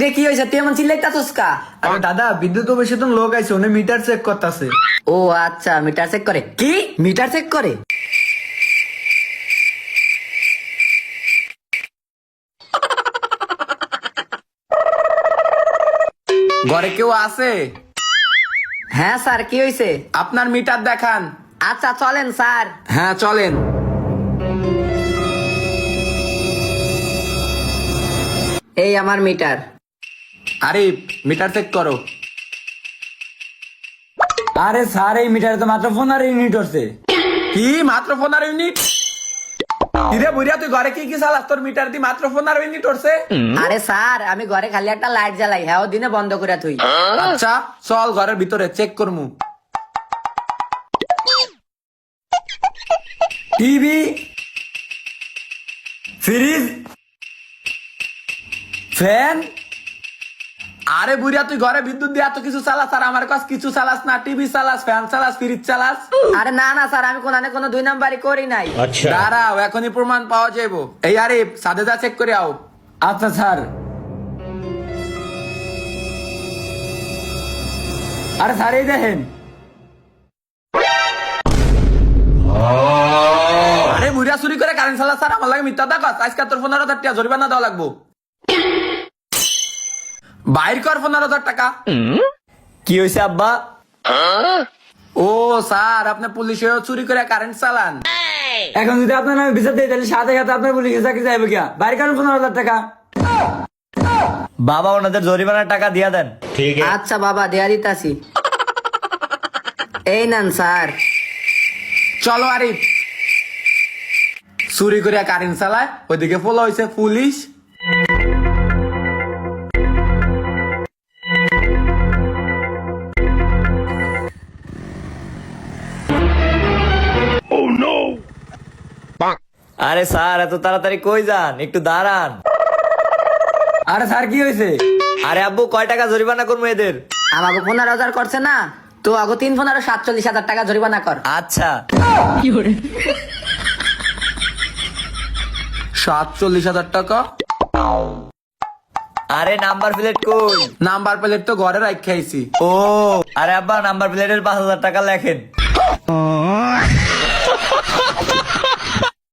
কিরে কি হয়েছে, তুই এমন চিল্লাইতাছস কা? আরে দাদা, বিদ্যুৎ অফিসে তো লোক আইছে, উনি মিটার চেক করতেছে। ও আচ্ছা, মিটার চেক করে? কি মিটার চেক করে? ঘরে কেউ আছে? হ্যাঁ স্যার, কি হয়েছে? আপনার মিটার দেখান। আচ্ছা চলেন স্যার। হ্যাঁ চলেন। এই আমার মিটার। আরিফ, মিটার চেক করো। আরে স্যার, এই মিটারে তো মাত্র 15 ইউনিট হচ্ছে। কি মাত্র 15 ইউনিট? কিরে বুড়িয়া, তুই ঘরে কি কি চালাস? তোর মিটার দি মাত্র 15 ইউনিট উঠছে। আরে স্যার, আমি ঘরে খালি একটা লাইট জ্বালাই, হ্যাঁ ও দিনে বন্ধ করে থুই। আচ্ছা চল ঘরের ভিতরে চেক করমু। TV, fridge, fan. আরে বুড়িয়া, তুই ঘরে বিদ্যুৎ দিয়ে এত কিছু চালাস আর আমার কাছে কিছু চালাস না? টিভি চালাস, ফ্যান চালাস, ফ্রিজ চালাস? আরে না না স্যার, আমি কোনো দুই নাম্বারই করি নাই। দাঁড়াও, এখনই প্রমাণ পাওয়া যাইবো। এই আরিফ, সাদে যা চেক করে আও। আচ্ছা স্যার। আরে স্যার, এই দেখেন। আরে বুড়িয়া, চুরি করে কারেন্ট চালাস স্যার, আমার লাগে মিথ্যা দেখাস। আজকে তোর 15,000 টাকা জরিমানা দেওয়া লাগবো। বাইর কর 15,000 টাকা। কি হয়েছে আব্বা? ও স্যার, আপনি পুলিশেও চুরি করে কারেন্ট চালান? এখন যদি আপনার নামে বিচার দেয়, তাহলে সাথে সাথে আপনার পুলিশে চাকরি যাইবে কিয়া? বাইরে কারণ 15,000 টাকা। বাবা, ওনাদের জরিমানার টাকা দিয়া দেন। আচ্ছা বাবা, দেয়া দিতাছি। এই নেন স্যার। চলো আরিফ। চুরি করে কারেন্ট চালায়, ওইদিকে ফলো হয়েছে পুলিশ। আরে স্যার, এত তাড়াতাড়ি কই যান? একটু দাঁড়ান। আরে স্যার, কি হয়েছে? আরে আব্বু, কয় টাকা জরিমানা করবো এদের? আমাকে 15,000 করছে না, তো আগো 3-15 47,000 টাকা জরিমানা কর। আচ্ছা। 47,000 টাকা? আরে নাম্বার প্লেট কই? নাম্বার প্লেট তো ঘরে রাখাইছি। ও, আরে আব্বা, নাম্বার প্লেটের 5,000 টাকা লেখেন।